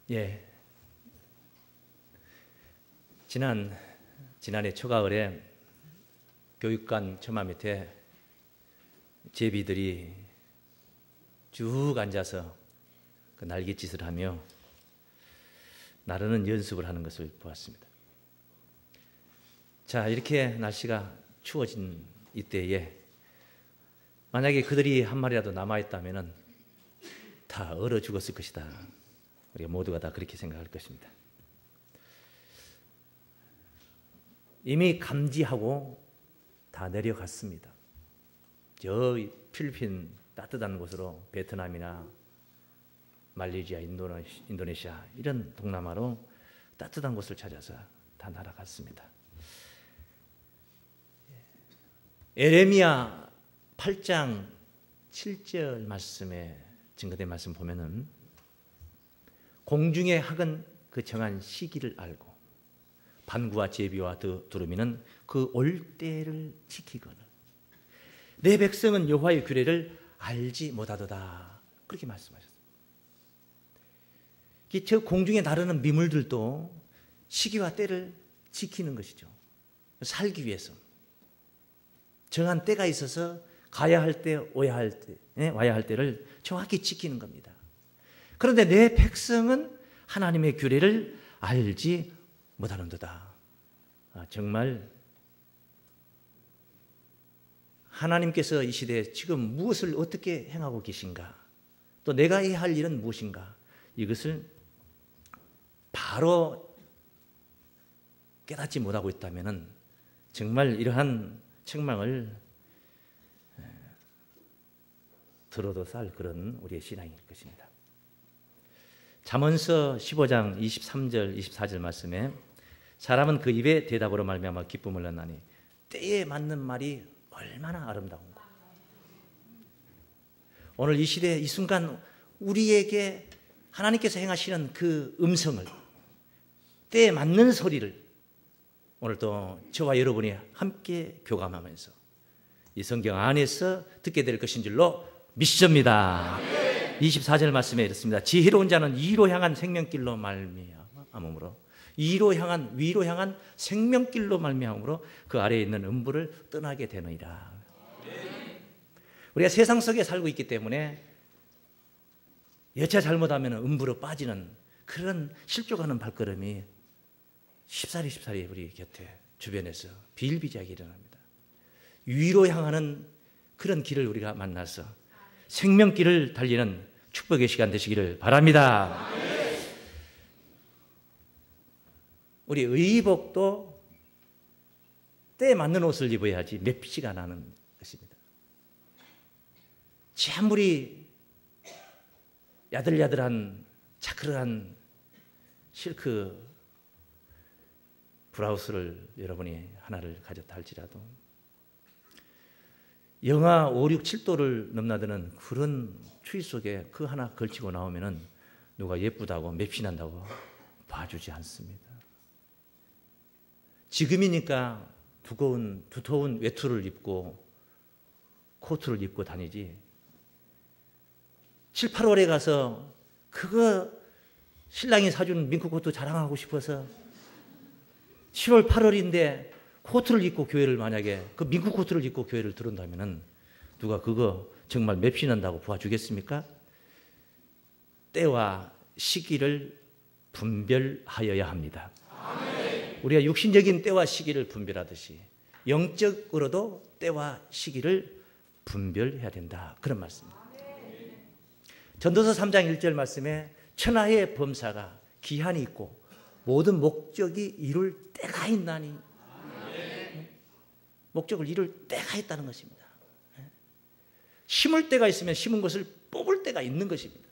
예. 지난해 초가을에 교육관 처마 밑에 제비들이 쭉 앉아서 그 날갯짓을 하며 나르는 연습을 하는 것을 보았습니다. 자, 이렇게 날씨가 추워진 이때에 만약에 그들이 한 마리라도 남아있다면 다 얼어 죽었을 것이다. 우리가 모두가 다 그렇게 생각할 것입니다. 이미 감지하고 다 내려갔습니다. 저 필리핀 따뜻한 곳으로 베트남이나 말레이시아, 인도네시아 이런 동남아로 따뜻한 곳을 찾아서 다 날아갔습니다. 에레미야 8장 7절 말씀에 증거된 말씀 보면은 공중의 학은 그 정한 시기를 알고 반구와 제비와 두루미는 그 올 때를 지키거늘 내 백성은 여호와의 규례를 알지 못하도다. 그렇게 말씀하셨습니다. 저 공중에 나르는 미물들도 시기와 때를 지키는 것이죠. 살기 위해서 정한 때가 있어서 가야 할 때, 와야 할 때를 정확히 지키는 겁니다. 그런데 내 백성은 하나님의 규례를 알지 못하는도다. 정말 하나님께서 이 시대에 지금 무엇을 어떻게 행하고 계신가, 또 내가 해야 할 일은 무엇인가, 이것을 바로 깨닫지 못하고 있다면 정말 이러한 책망을 들어도 쌀 그런 우리의 신앙일 것입니다. 잠언서 15장 23절 24절 말씀에 사람은 그 입의 대답으로 말미암아 기쁨을 얻나니 때에 맞는 말이 얼마나 아름다운가. 오늘 이 시대 이 순간 우리에게 하나님께서 행하시는 그 음성을, 때에 맞는 소리를 오늘도 저와 여러분이 함께 교감하면서 이 성경 안에서 듣게 될 것인 줄로 믿습니다. 24절 말씀에 이렇습니다. 지혜로운 자는 위로 향한 생명길로 말미암으므로 위로 향한 생명길로 말미암으므로 그 아래에 있는 음부를 떠나게 되느니라. 우리가 세상 속에 살고 있기 때문에 여차 잘못하면 음부로 빠지는 그런 실족하는 발걸음이 쉽사리 우리 곁에 주변에서 비일비재하게 일어납니다. 위로 향하는 그런 길을 우리가 만나서 생명길을 달리는 축복의 시간 되시기를 바랍니다. 우리 의복도 때에 맞는 옷을 입어야지 맵지가 않은 것입니다. 아무리 야들야들한 차크르한 실크 브라우스를 여러분이 하나를 가졌다 할지라도 영하 5, 6, 7도를 넘나드는 그런 추위 속에 그 하나 걸치고 나오면은 누가 예쁘다고 맵신한다고 봐주지 않습니다. 지금이니까 두터운 외투를 입고 코트를 입고 다니지 7, 8월에 가서 그거 신랑이 사준 민크 코트 자랑하고 싶어서 7월, 8월인데 코트를 입고 교회를 만약에 그 민크 코트를 입고 교회를 들어온다면은 누가 그거 정말 맵신한다고 봐주겠습니까? 때와 시기를 분별하여야 합니다. 아멘. 우리가 육신적인 때와 시기를 분별하듯이 영적으로도 때와 시기를 분별해야 된다. 그런 말씀입니다. 아멘. 전도서 3장 1절 말씀에 천하의 범사가 기한이 있고 모든 목적이 이룰 때가 있나니, 목적을 이룰 때가 있다는 것입니다. 심을 때가 있으면 심은 것을 뽑을 때가 있는 것입니다.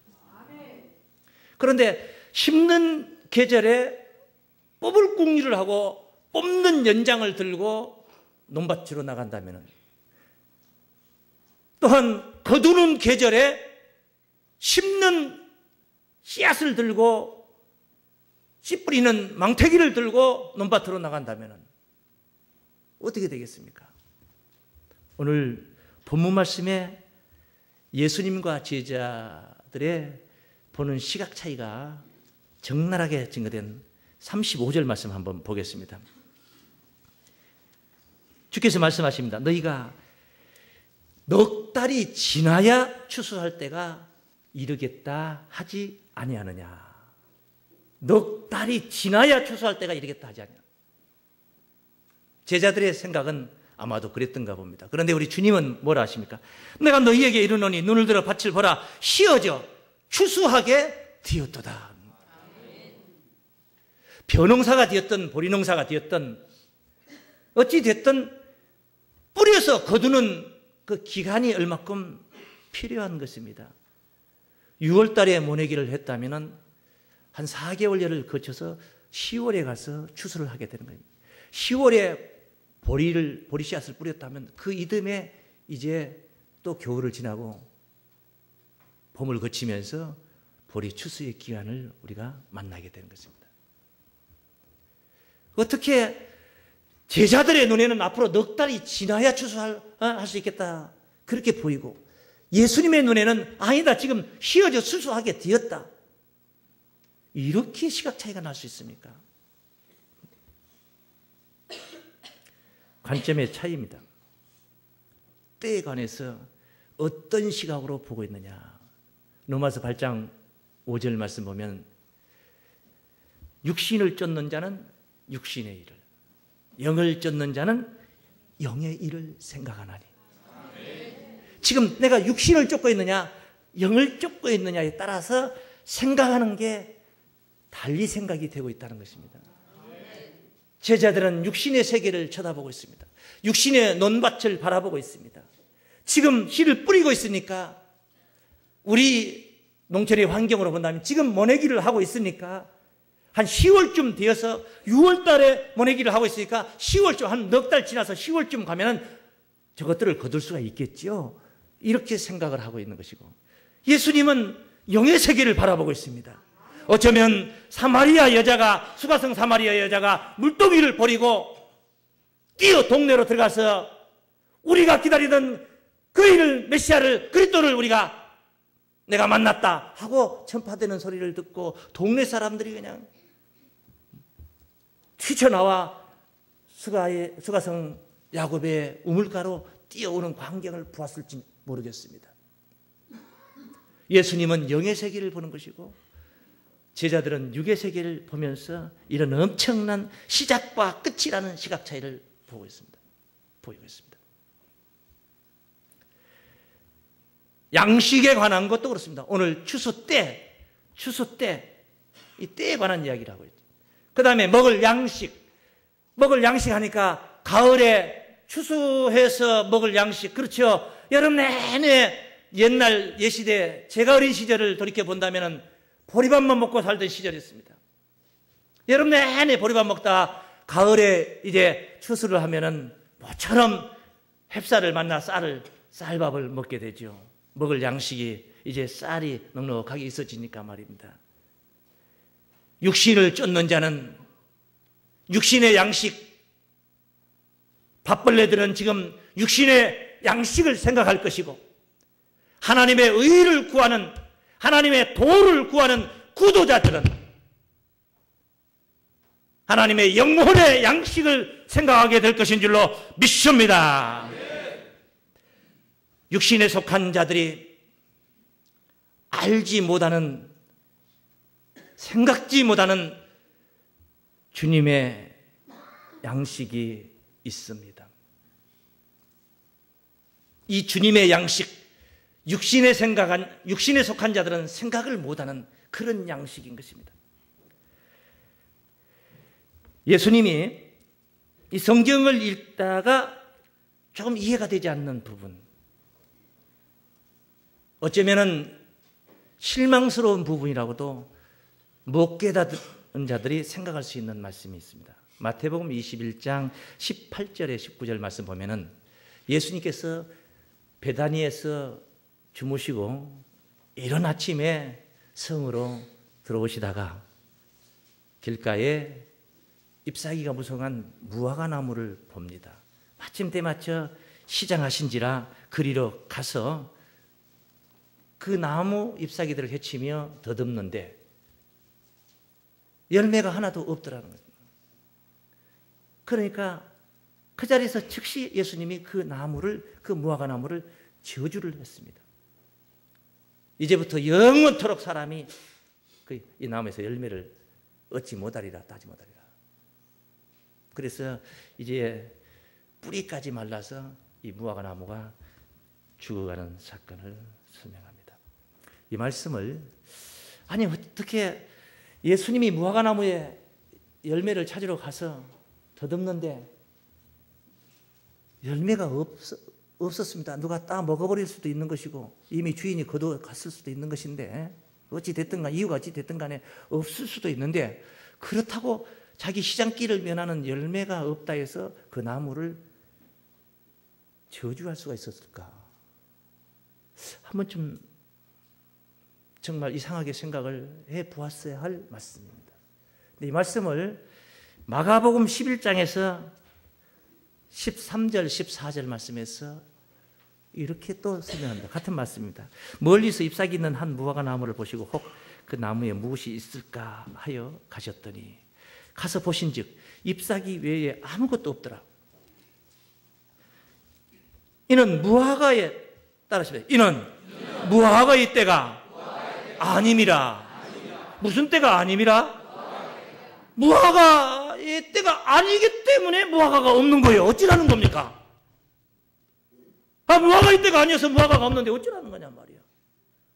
그런데 심는 계절에 뽑을 궁리를 하고 뽑는 연장을 들고 논밭으로 나간다면, 또한 거두는 계절에 심는 씨앗을 들고 씨 뿌리는 망태기를 들고 논밭으로 나간다면 어떻게 되겠습니까? 오늘 본문 말씀에 예수님과 제자들의 보는 시각 차이가 적나라하게 증거된 35절 말씀 한번 보겠습니다. 주께서 말씀하십니다. 너희가 넉 달이 지나야 추수할 때가 이르겠다 하지 아니하느냐. 넉 달이 지나야 추수할 때가 이르겠다 하지 아니하느냐. 제자들의 생각은 아마도 그랬던가 봅니다. 그런데 우리 주님은 뭐라 하십니까? 내가 너희에게 이르노니 눈을 들어 밭을 보라. 씌어져 추수하게 되었도다. 벼농사가 되었든 보리농사가 되었든 어찌 됐든 뿌려서 거두는 그 기간이 얼마큼 필요한 것입니다. 6월 달에 모내기를 했다면 한 4개월여를 거쳐서 10월에 가서 추수를 하게 되는 거예요. 10월에 보리 씨앗을 뿌렸다면 그 이듬해 이제 또 겨울을 지나고 봄을 거치면서 보리 추수의 기간을 우리가 만나게 되는 것입니다. 어떻게 제자들의 눈에는 앞으로 넉 달이 지나야 추수할 수 있겠다 그렇게 보이고, 예수님의 눈에는 아니다, 지금 휘어져 추수하게 되었다, 이렇게 시각 차이가 날 수 있습니까? 관점의 차이입니다. 때에 관해서 어떤 시각으로 보고 있느냐. 로마서 8장 5절 말씀 보면 육신을 쫓는 자는 육신의 일을, 영을 쫓는 자는 영의 일을 생각하나니. 지금 내가 육신을 쫓고 있느냐 영을 쫓고 있느냐에 따라서 생각하는 게 달리 생각이 되고 있다는 것입니다. 제자들은 육신의 세계를 쳐다보고 있습니다. 육신의 논밭을 바라보고 있습니다. 지금 씨를 뿌리고 있으니까, 우리 농촌의 환경으로 본다면 지금 모내기를 하고 있으니까 한 10월쯤 되어서 6월 달에 모내기를 하고 있으니까 10월쯤, 한 넉 달 지나서 10월쯤 가면은 저것들을 거둘 수가 있겠죠. 이렇게 생각을 하고 있는 것이고, 예수님은 영의 세계를 바라보고 있습니다. 어쩌면 수가성 사마리아 여자가 물동이를 버리고 뛰어 동네로 들어가서 우리가 기다리던 그 일을, 메시아를, 그리스도를 내가 만났다 하고 전파되는 소리를 듣고 동네 사람들이 그냥 튀쳐나와 수가성 야곱의 우물가로 뛰어오는 광경을 보았을지 모르겠습니다. 예수님은 영의 세계를 보는 것이고, 제자들은 육의 세계를 보면서 이런 엄청난 시작과 끝이라는 시각 차이를 보이고 있습니다. 양식에 관한 것도 그렇습니다. 오늘 추수 때, 이 때에 관한 이야기를 하고 있죠. 그 다음에 먹을 양식 하니까 가을에 추수해서 먹을 양식, 그렇죠. 여름 내내 옛날 예시대, 제가 어린 시절을 돌이켜 본다면 보리밥만 먹고 살던 시절이었습니다. 여름 내내 보리밥 먹다가 가을에 이제 추수를 하면은 모처럼 햅쌀을 만나 쌀밥을 먹게 되죠. 먹을 양식이 이제 쌀이 넉넉하게 있어지니까 말입니다. 육신을 쫓는 자는 육신의 양식, 밥벌레들은 지금 육신의 양식을 생각할 것이고, 하나님의 의를 구하는, 하나님의 도를 구하는 구도자들은 하나님의 영혼의 양식을 생각하게 될 것인 줄로 믿습니다. 육신에 속한 자들이 알지 못하는, 생각지 못하는 주님의 양식이 있습니다. 이 주님의 양식, 육신에 속한 자들은 생각을 못하는 그런 양식인 것입니다. 예수님이 이 성경을 읽다가 조금 이해가 되지 않는 부분, 어쩌면은 실망스러운 부분이라고도 못 깨닫는 자들이 생각할 수 있는 말씀이 있습니다. 마태복음 21장 18절에 19절 말씀 보면은 예수님께서 베다니에서 주무시고 이른 아침에 성으로 들어오시다가 길가에 잎사귀가 무성한 무화과 나무를 봅니다. 마침 때맞춰 시장하신지라 그리로 가서 그 나무 잎사귀들을 헤치며 더듬는데 열매가 하나도 없더라는 거예요. 그러니까 그 자리에서 즉시 예수님이 그 나무를, 그 무화과 나무를 저주를 했습니다. 이제부터 영원토록 사람이 이 나무에서 열매를 얻지 못하리라, 따지 못하리라. 그래서 이제 뿌리까지 말라서 이 무화과 나무가 죽어가는 사건을 설명합니다. 이 말씀을, 아니 어떻게 예수님이 무화과 나무에 열매를 찾으러 가서 더듬는데 열매가 없었습니다. 누가 따 먹어버릴 수도 있는 것이고 이미 주인이 거둬 갔을 수도 있는 것인데, 어찌 됐든 간, 이유가 어찌 됐든 간에 없을 수도 있는데, 그렇다고 자기 시장길을 면하는 열매가 없다 해서 그 나무를 저주할 수가 있었을까? 한 번쯤 정말 이상하게 생각을 해 보았어야 할 말씀입니다. 이 말씀을 마가복음 11장에서 13절, 14절 말씀에서 이렇게 또 설명합니다. 같은 말씀입니다. 멀리서 잎사귀 있는 한 무화과 나무를 보시고 혹 그 나무에 무엇이 있을까 하여 가셨더니 가서 보신즉 잎사귀 외에 아무것도 없더라. 이는 무화과에 따르시면 이는 무화과의 때가 아님이라. 무슨 때가 아님이라? 무화과의 때가 아니기 때문에 무화과가 없는 거예요. 어찌라는 겁니까? 무화과의 때가 아니어서 무화과가 없는데 어찌라는 거냐 말이야.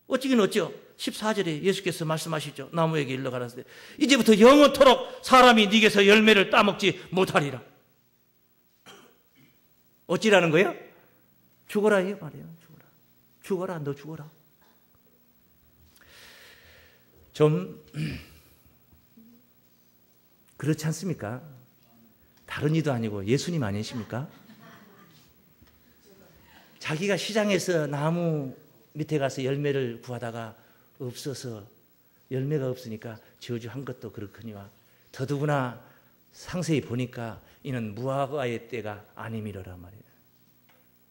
어찌긴 어찌요. 14절에 예수께서 말씀하시죠. 나무에게 일러 가라사대 이제부터 영원토록 사람이 네게서 열매를 따먹지 못하리라. 어찌라는 거예요? 죽어라 이 말이에요. 죽어라. 죽어라. 너 죽어라. 좀 그렇지 않습니까? 다른 이도 아니고 예수님 아니십니까? 자기가 시장에서 나무 밑에 가서 열매를 구하다가 없어서 열매가 없으니까 저주한 것도 그렇거니와 더더구나 상세히 보니까 이는 무화과의 때가 아님이로라 말이에요.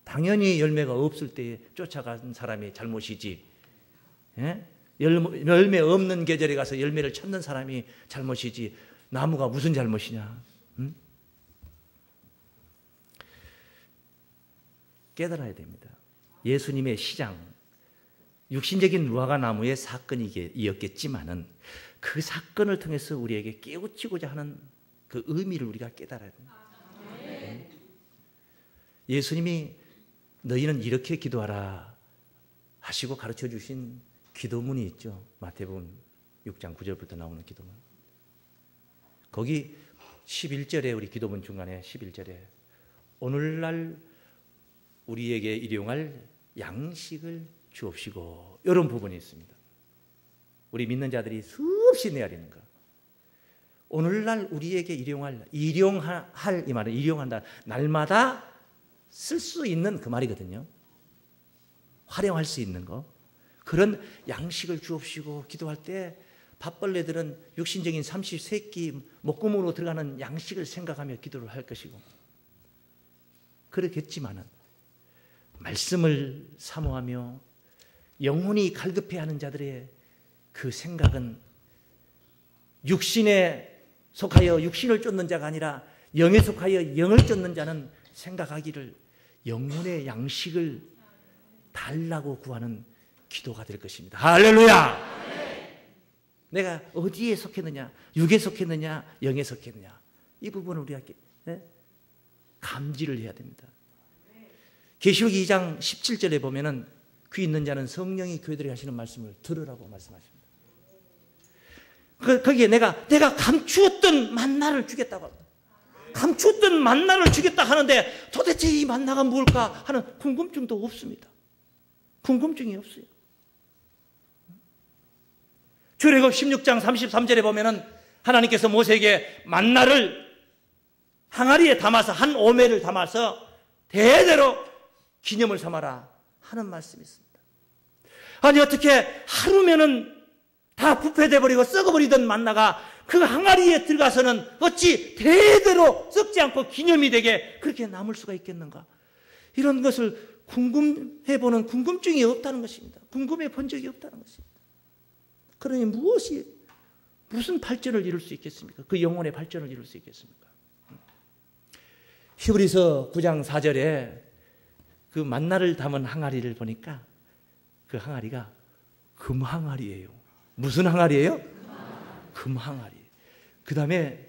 당연히 열매가 없을 때에 쫓아간 사람이 잘못이지, 예? 열매 없는 계절에 가서 열매를 찾는 사람이 잘못이지 나무가 무슨 잘못이냐? 응? 깨달아야 됩니다. 예수님의 시장, 육신적인 무화과 나무의 사건이었겠지만은 그 사건을 통해서 우리에게 깨우치고자 하는 그 의미를 우리가 깨달아야 됩니다. 네. 예수님이 너희는 이렇게 기도하라 하시고 가르쳐 주신 기도문이 있죠. 마태복음 6장 9절부터 나오는 기도문. 거기 11절에 우리 기도문 중간에 11절에 오늘날 우리에게 일용할 양식을 주옵시고 이런 부분이 있습니다. 우리 믿는 자들이 수없이 내아리는 것. 오늘날 우리에게 일용할 이 말은 일용한다. 날마다 쓸 수 있는 그 말이거든요. 활용할 수 있는 거. 그런 양식을 주옵시고 기도할 때 밥벌레들은 육신적인 삼시세끼 목구멍으로 들어가는 양식을 생각하며 기도를 할 것이고, 그렇겠지만은 말씀을 사모하며 영혼이 갈급해하는 자들의 그 생각은 육신에 속하여 육신을 쫓는 자가 아니라 영에 속하여 영을 쫓는 자는 생각하기를 영혼의 양식을 달라고 구하는 기도가 될 것입니다. 할렐루야! 내가 어디에 속했느냐, 육에 속했느냐, 영에 속했느냐, 이 부분을 우리가 감지를 해야 됩니다. 계시록 2장 17절에 보면은 귀 있는 자는 성령이 교회들이 하시는 말씀을 들으라고 말씀하십니다. 거기에 내가 감추었던 만나를 주겠다고 합니다. 감추었던 만나를 주겠다 하는데 도대체 이 만나가 뭘까 하는 궁금증도 없습니다. 궁금증이 없어요. 출애굽 16장 33절에 보면은 하나님께서 모세에게 만나를 항아리에 담아서 한 오매를 담아서 대대로 기념을 삼아라 하는 말씀이 있습니다. 아니 어떻게 하루면은 다 부패돼 버리고 썩어버리던 만나가 그 항아리에 들어가서는 어찌 대대로 썩지 않고 기념이 되게 그렇게 남을 수가 있겠는가? 이런 것을 궁금해보는 궁금증이 없다는 것입니다. 궁금해 본 적이 없다는 것입니다. 그러니 무엇이 무슨 발전을 이룰 수 있겠습니까? 그 영혼의 발전을 이룰 수 있겠습니까? 히브리서 9장 4절에 그 만나를 담은 항아리를 보니까 그 항아리가 금항아리예요. 무슨 항아리예요? 금항아리. 그 다음에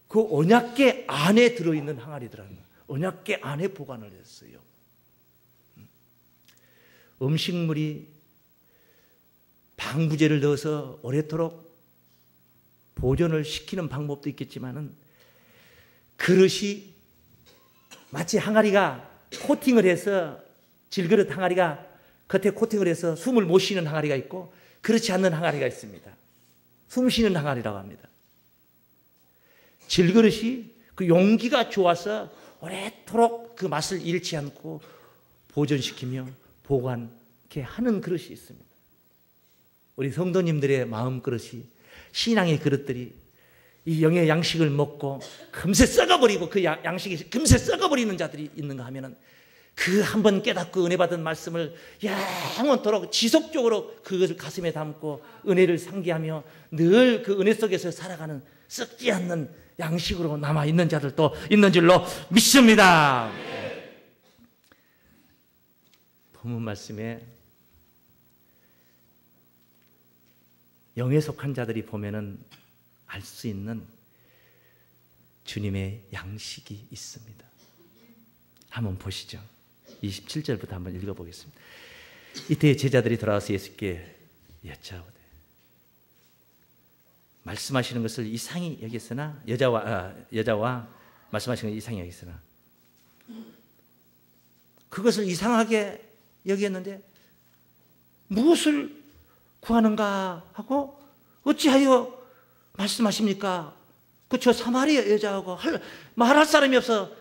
그 언약궤 안에 들어있는 항아리더라는 거예요. 언약궤 안에 보관을 했어요. 음식물이 방부제를 넣어서 오래도록 보존을 시키는 방법도 있겠지만은 그릇이 마치 항아리가 코팅을 해서 질그릇 항아리가 겉에 코팅을 해서 숨을 못 쉬는 항아리가 있고 그렇지 않는 항아리가 있습니다. 숨 쉬는 항아리라고 합니다. 질그릇이 그 용기가 좋아서 오래도록 그 맛을 잃지 않고 보존시키며 보관케 하는 그릇이 있습니다. 우리 성도님들의 마음 그릇이 신앙의 그릇들이 이 영의 양식을 먹고 금세 썩어버리고 그 양식이 금세 썩어버리는 자들이 있는가 하면은 그 한번 깨닫고 은혜 받은 말씀을 영원토록 지속적으로 그것을 가슴에 담고 은혜를 상기하며 늘 그 은혜 속에서 살아가는 썩지 않는 양식으로 남아있는 자들도 있는 줄로 믿습니다. 본문 말씀에 영에 속한 자들이 보면은 알 수 있는 주님의 양식이 있습니다. 한번 보시죠. 27절부터 한번 읽어보겠습니다. 이때 제자들이 돌아와서 예수께 여짜오되 말씀하시는 것을 이상히 여겼으나 여자와 말씀하시는 것을 이상히 여겼으나 그것을 이상하게 여겼는데 무엇을 구하는가 하고 어찌하여 말씀하십니까? 그 저 사마리아 여자하고 말할 사람이 없어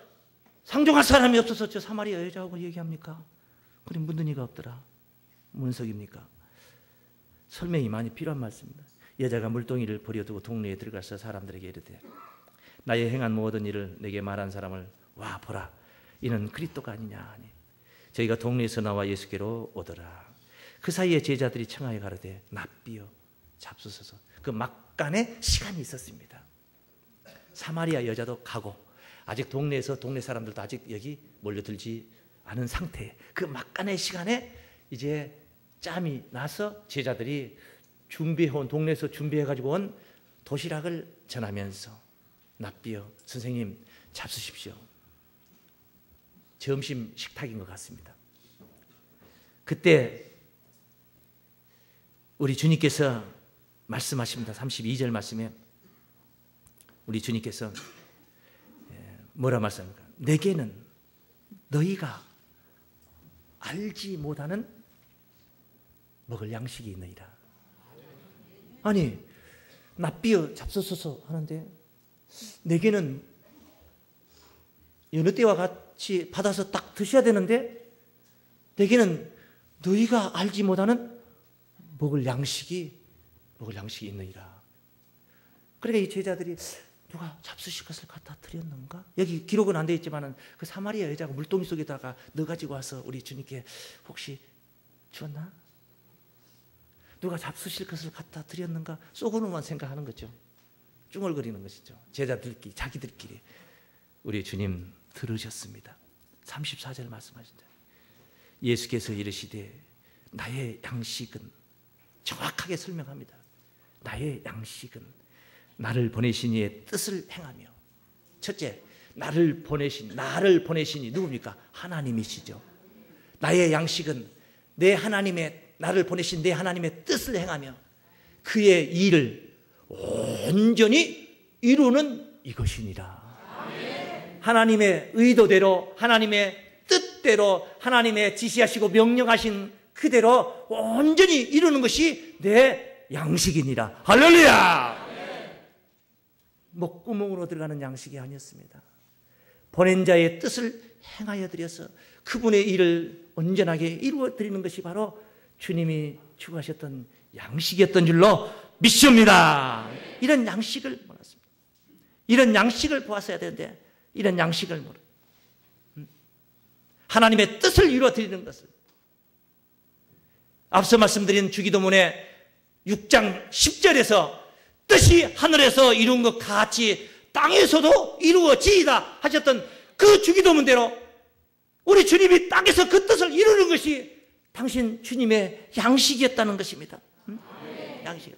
상종할 사람이 없어서 저 사마리아 여자하고 얘기합니까? 그럼 묻는 이가 없더라. 뭔 속입니까? 설명이 많이 필요한 말씀입니다. 여자가 물동이를 버려두고 동네에 들어가서 사람들에게 이르되 나의 행한 모든 일을 내게 말한 사람을 와 보라. 이는 그리스도가 아니냐 하니 저희가 동네에서 나와 예수께로 오더라. 그 사이에 제자들이 청하여 가로되 납비여 잡수소서. 그 막간의 시간이 있었습니다. 사마리아 여자도 가고 아직 동네에서 동네 사람들도 아직 여기 몰려들지 않은 상태. 그 막간의 시간에 이제 짬이 나서 제자들이 준비해온 동네에서 준비해가지고 온 도시락을 전하면서 납비여 선생님 잡수십시오. 점심 식탁인 것 같습니다. 그때 우리 주님께서 말씀하십니다. 32절 말씀에 우리 주님께서 뭐라 말씀합니까? 내게는 너희가 알지 못하는 먹을 양식이 있느니라. 아니 납비여 잡수소서 하는데 내게는 여느 때와 같이 받아서 딱 드셔야 되는데 내게는 너희가 알지 못하는 먹을 양식이 있느니라. 그러니까 이 제자들이 누가 잡수실 것을 갖다 드렸는가? 여기 기록은 안 되어 있지만 그 사마리아 여자가 물동이 속에다가 넣어가지고 와서 우리 주님께 혹시 주었나? 누가 잡수실 것을 갖다 드렸는가? 속으로만 생각하는 거죠. 쭝얼거리는 것이죠. 제자들끼리 자기들끼리. 우리 주님 들으셨습니다. 34절 말씀하신다. 예수께서 이르시되 나의 양식은 정확하게 설명합니다. 나의 양식은 나를 보내신 이의 뜻을 행하며 첫째 나를 보내신 이 누굽니까? 하나님이시죠. 나의 양식은 나를 보내신 내 하나님의 뜻을 행하며 그의 일을 온전히 이루는 이것이니라. 아멘. 하나님의 의도대로 하나님의 뜻대로 하나님의 지시하시고 명령하신 그대로 온전히 이루는 것이 내 양식이니라. 할렐루야. 목구멍으로 들어가는 양식이 아니었습니다. 보낸 자의 뜻을 행하여 드려서 그분의 일을 온전하게 이루어 드리는 것이 바로 주님이 추구하셨던 양식이었던 줄로 믿습니다. 이런 양식을 몰랐습니다. 이런 양식을 보았어야 되는데 이런 양식을 모르. 하나님의 뜻을 이루어 드리는 것을. 앞서 말씀드린 주기도문의 6장 10절에서 뜻이 하늘에서 이룬 것 같이 땅에서도 이루어지이다 하셨던 그 주기도문대로 우리 주님이 땅에서 그 뜻을 이루는 것이 당신 주님의 양식이었다는 것입니다. 양식.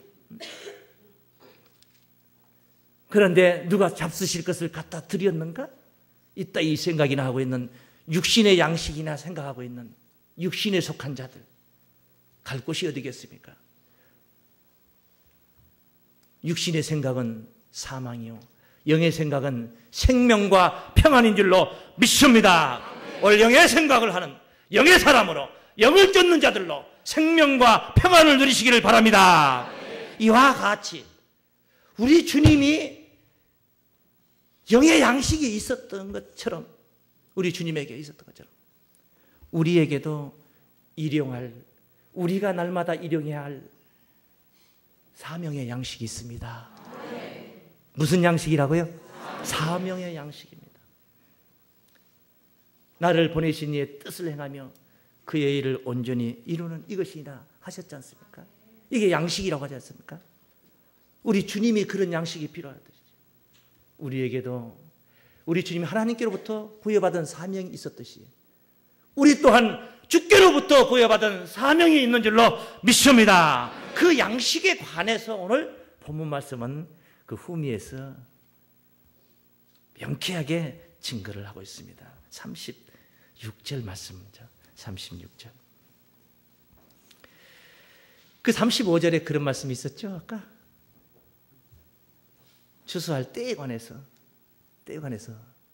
그런데 누가 잡수실 것을 갖다 드렸는가? 이따 이 생각이나 하고 있는 육신의 양식이나 생각하고 있는 육신에 속한 자들, 갈 곳이 어디겠습니까? 육신의 생각은 사망이요, 영의 생각은 생명과 평안인 줄로 믿습니다. 오늘 영의 생각을 하는 영의 사람으로, 영을 쫓는 자들로 생명과 평안을 누리시기를 바랍니다. 이와 같이 우리 주님이 영의 양식이 있었던 것처럼, 우리 주님에게 있었던 것처럼 우리에게도 일용할, 우리가 날마다 일용해야 할 사명의 양식이 있습니다. 무슨 양식이라고요? 사명의 양식입니다. 나를 보내신 이의 뜻을 행하며 그의 일을 온전히 이루는 이것이나 하셨지 않습니까? 이게 양식이라고 하지 않습니까? 우리 주님이 그런 양식이 필요하듯이 우리에게도 우리 주님이 하나님께로부터 부여받은 사명이 있었듯이 우리 또한 주께로부터 부여받은 사명이 있는 줄로 믿습니다. 그 양식에 관해서 오늘 본문 말씀은 그 후미에서 명쾌하게 증거를 하고 있습니다. 36절 말씀이죠. 36절. 그 35절에 그런 말씀이 있었죠. 아까 추수할 때에 관해서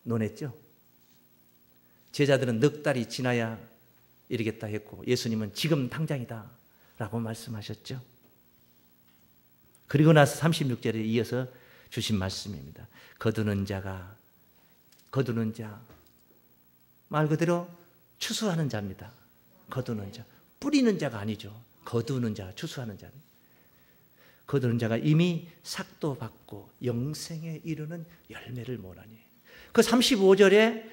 논했죠. 제자들은 넉 달이 지나야 이르겠다 했고 예수님은 지금 당장이다 라고 말씀하셨죠. 그리고 나서 36절에 이어서 주신 말씀입니다. 거두는 자, 말 그대로 추수하는 자입니다. 거두는 자, 뿌리는 자가 아니죠. 거두는 자, 추수하는 자. 거두는 자가 이미 삭도 받고 영생에 이르는 열매를 모으나니. 그 35절에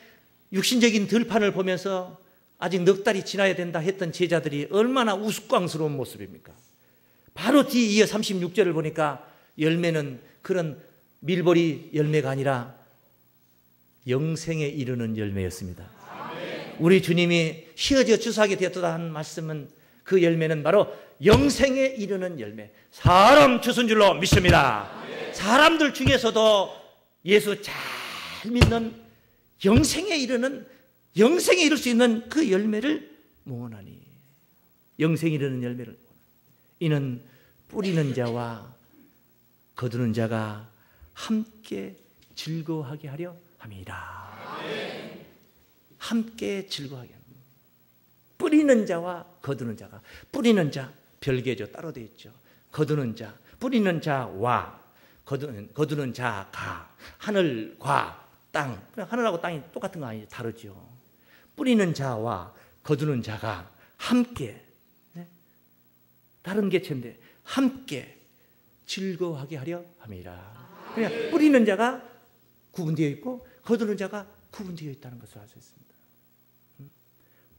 육신적인 들판을 보면서 아직 넉 달이 지나야 된다 했던 제자들이 얼마나 우스꽝스러운 모습입니까? 바로 뒤 이어 36절을 보니까 열매는 그런 밀보리 열매가 아니라 영생에 이르는 열매였습니다. 우리 주님이 휘어져 추수하게 되었다 하는 말씀은 그 열매는 바로 영생에 이르는 열매, 사람 추수인 줄로 믿습니다. 사람들 중에서도 예수 잘 믿는 영생에 이를 수 있는 그 열매를 모으나니, 영생에 이르는 열매를 모으나니 이는 뿌리는 자와 거두는 자가 함께 즐거워하게 하려 함이라. 함께 즐거워하게 합니다. 뿌리는 자와 거두는 자가, 뿌리는 자 별개죠. 따로 되어 있죠. 거두는 자, 뿌리는 자와 거두는 자가, 하늘과 땅, 하늘하고 땅이 똑같은 거 아니죠. 다르죠. 뿌리는 자와 거두는 자가 함께, 다른 개체인데 함께 즐거워하게 하려 함이라. 그냥 뿌리는 자가 구분되어 있고 거두는 자가 구분되어 있다는 것을 알 수 있습니다.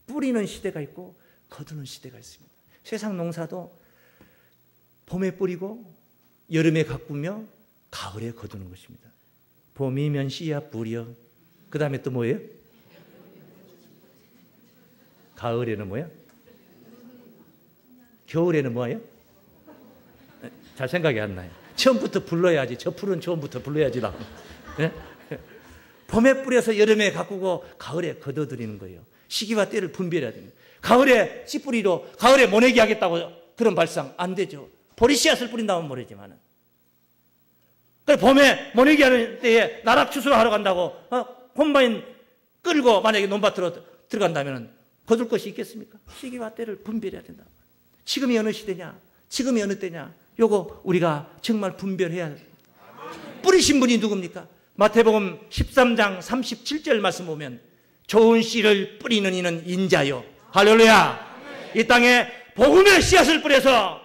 뿌리는 시대가 있고 거두는 시대가 있습니다. 세상 농사도 봄에 뿌리고 여름에 가꾸며 가을에 거두는 것입니다. 봄이면 씨앗 뿌려, 그 다음에 또 뭐예요? 가을에는 뭐야? 겨울에는 뭐예요? 잘 생각이 안 나요. 처음부터 불러야지. 저 풀은 처음부터 불러야지. 네? 봄에 뿌려서 여름에 가꾸고 가을에 거둬들이는 거예요. 시기와 때를 분별해야 됩니다. 가을에 씨뿌리로 가을에 모내기 하겠다고 그런 발상 안 되죠. 보리 씨앗을 뿌린다면 모르지만은. 그래 봄에 모내기 하는 때에 나락 추수를 하러 간다고 콤바인 끌고 만약에 논밭으로 들어간다면 거둘 것이 있겠습니까? 시기와 때를 분별해야 된다. 지금이 어느 시대냐? 지금이 어느 때냐? 요거 우리가 정말 분별해야 합니다. 뿌리신 분이 누굽니까? 마태복음 13장 37절 말씀 보면 좋은 씨를 뿌리는 이는 인자요. 할렐루야. 이 땅에 복음의 씨앗을 뿌려서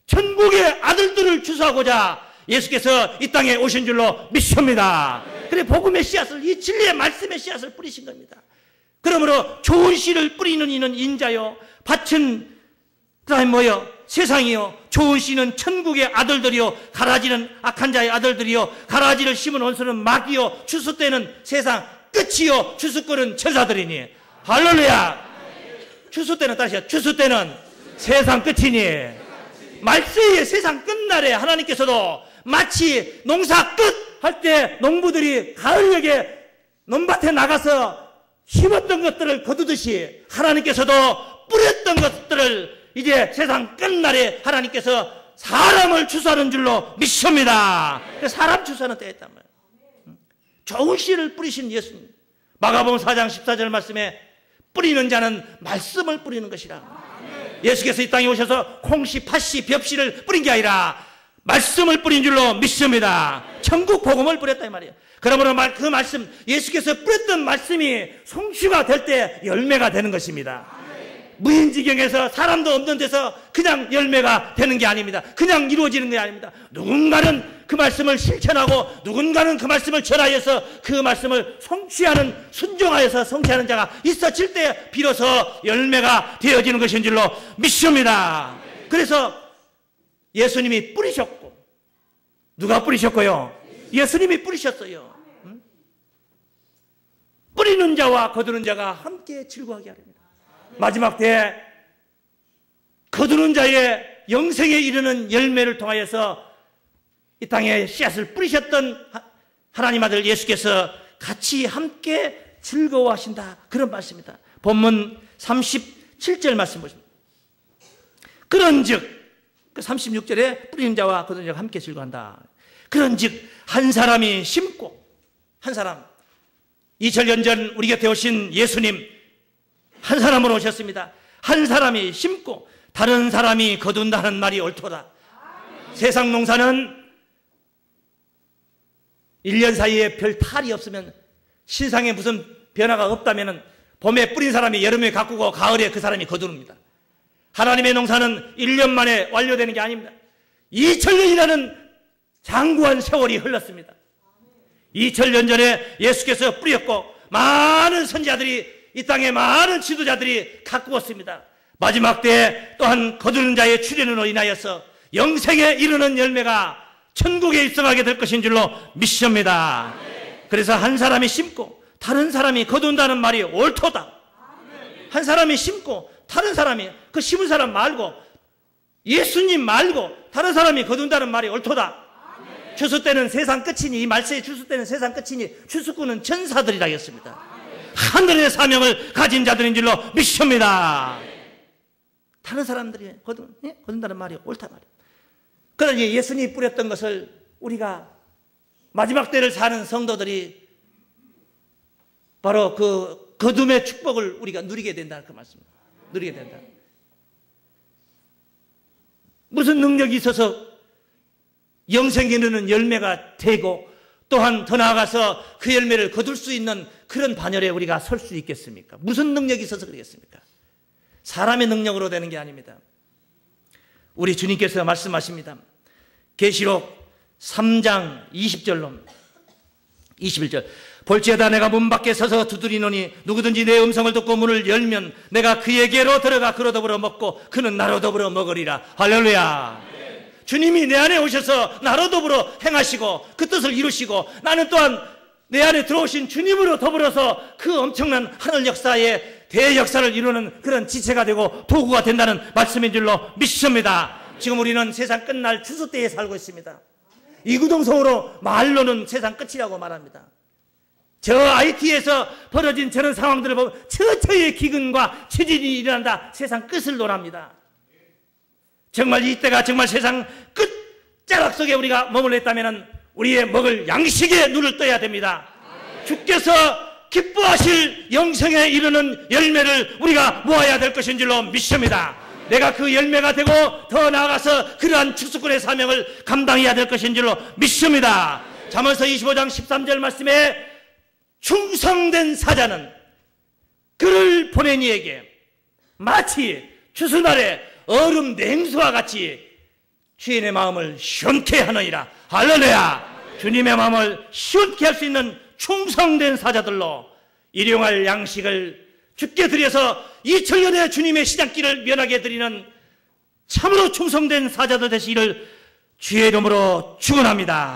천국의 아들들을 추수하고자 예수께서 이 땅에 오신 줄로 믿습니다. 그래 복음의 씨앗을, 이 진리의 말씀의 씨앗을 뿌리신 겁니다. 그러므로 좋은 씨를 뿌리는 이는 인자요. 밭은 그다음에 뭐요? 세상이요 좋은 씨는 천국의 아들들이요 가라지는 악한 자의 아들들이요 가라지를 심은 원수는 마귀요 추수 때는 세상 끝이요 추수 꼴은 천사들이니. 할렐루야. 추수 때는 다시요 추수 때는 세상 끝이니. 말세의 세상 끝날에 하나님께서도 마치 농사 끝 할 때 농부들이 가을녘에 논밭에 나가서 심었던 것들을 거두듯이 하나님께서도 뿌렸던 것들을 이제 세상 끝날에 하나님께서 사람을 추수하는 줄로 믿습니다. 사람 추수하는 때가 있단 말이에요. 좋은 씨를 뿌리신 예수님. 마가복음 4장 14절 말씀에 뿌리는 자는 말씀을 뿌리는 것이라. 예수께서 이 땅에 오셔서 콩씨, 팥씨, 벽씨를 뿌린 게 아니라 말씀을 뿌린 줄로 믿습니다. 천국 복음을 뿌렸다 이 말이에요. 그러므로 그 말씀, 예수께서 뿌렸던 말씀이 성취가 될 때 열매가 되는 것입니다. 무인지경에서 사람도 없는 데서 그냥 열매가 되는 게 아닙니다. 그냥 이루어지는 게 아닙니다. 누군가는 그 말씀을 실천하고 누군가는 그 말씀을 전하여서 그 말씀을 성취하는, 순종하여서 성취하는 자가 있어질 때 비로소 열매가 되어지는 것인 줄로 믿습니다. 그래서 예수님이 뿌리셨고, 누가 뿌리셨고요? 예수님이 뿌리셨어요. 뿌리는 자와 거두는 자가 함께 즐거워하게 하렵니다. 마지막 때에 거두는 자의 영생에 이르는 열매를 통하여서 이 땅에 씨앗을 뿌리셨던 하나님 아들 예수께서 같이 함께 즐거워하신다, 그런 말씀입니다. 본문 37절 말씀 보십니다. 그런즉 그 36절에 뿌리는 자와 거두는 자가 함께 즐거워한다. 그런즉 한 사람이 심고, 한 사람, 2000년 전 우리 곁에 오신 예수님 한 사람으로 오셨습니다. 한 사람이 심고 다른 사람이 거둔다는 말이 옳도다. 세상 농사는 1년 사이에 별 탈이 없으면, 신상에 무슨 변화가 없다면 봄에 뿌린 사람이 여름에 가꾸고 가을에 그 사람이 거두릅니다. 하나님의 농사는 1년 만에 완료되는 게 아닙니다. 2000년이라는 장구한 세월이 흘렀습니다. 2000년 전에 예수께서 뿌렸고 많은 선지자들이, 이 땅에 많은 지도자들이 가꾸었습니다. 마지막 때에 또한 거두는 자의 출현으로 인하여서 영생에 이르는 열매가 천국에 입성하게 될 것인 줄로 믿습니다. 그래서 한 사람이 심고 다른 사람이 거둔다는 말이 옳도다. 한 사람이 심고 다른 사람이, 그 심은 사람 말고 예수님 말고 다른 사람이 거둔다는 말이 옳도다. 추수 때는 세상 끝이니, 이 말세의 추수 때는 세상 끝이니 추수꾼은 천사들이라 했습니다. 하늘의 사명을 가진 자들인 줄로 믿습니다. 다른 사람들이 거둔다는 말이 옳다 말이에요. 그러나 예수님이 뿌렸던 것을 우리가 마지막 때를 사는 성도들이 바로 그 거둠의 축복을 우리가 누리게 된다는 그 말씀입니다. 누리게 된다. 무슨 능력이 있어서 영생에 이르는 열매가 되고 또한 더 나아가서 그 열매를 거둘 수 있는 그런 반열에 우리가 설 수 있겠습니까? 무슨 능력이 있어서 그러겠습니까? 사람의 능력으로 되는 게 아닙니다. 우리 주님께서 말씀하십니다. 계시록 3장 20절로 21절. 볼지어다 내가 문 밖에 서서 두드리노니 누구든지 내 음성을 듣고 문을 열면 내가 그에게로 들어가 그로 더불어 먹고 그는 나로 더불어 먹으리라. 할렐루야. 주님이 내 안에 오셔서 나로 더불어 행하시고 그 뜻을 이루시고 나는 또한 내 안에 들어오신 주님으로 더불어서 그 엄청난 하늘 역사의 대역사를 이루는 그런 지체가 되고 도구가 된다는 말씀인 줄로 믿습니다. 지금 우리는 세상 끝날 추수 때에 살고 있습니다. 이구동성으로 말로는 세상 끝이라고 말합니다. 저 IT에서 벌어진 저런 상황들을 보면 처처의 기근과 체질이 일어난다. 세상 끝을 논합니다. 정말 이때가 정말 세상 끝자락 속에 우리가 머물러 있다면 우리의 먹을 양식에 눈을 떠야 됩니다. 주께서 기뻐하실 영생에 이르는 열매를 우리가 모아야 될 것인 줄로 믿습니다. 내가 그 열매가 되고 더 나아가서 그러한 추수꾼의 사명을 감당해야 될 것인 줄로 믿습니다. 잠언서 25장 13절 말씀에 충성된 사자는 그를 보낸 이에게 마치 추수날에 얼음 냉수와 같이 주인의 마음을 시원케 하느니라. 할렐루야. 주님의 마음을 시원케 할 수 있는 충성된 사자들로 일용할 양식을 주께 드려서 2000년의 주님의 시장길을 면하게 드리는 참으로 충성된 사자들 되시기를 주의 이름으로 축원합니다.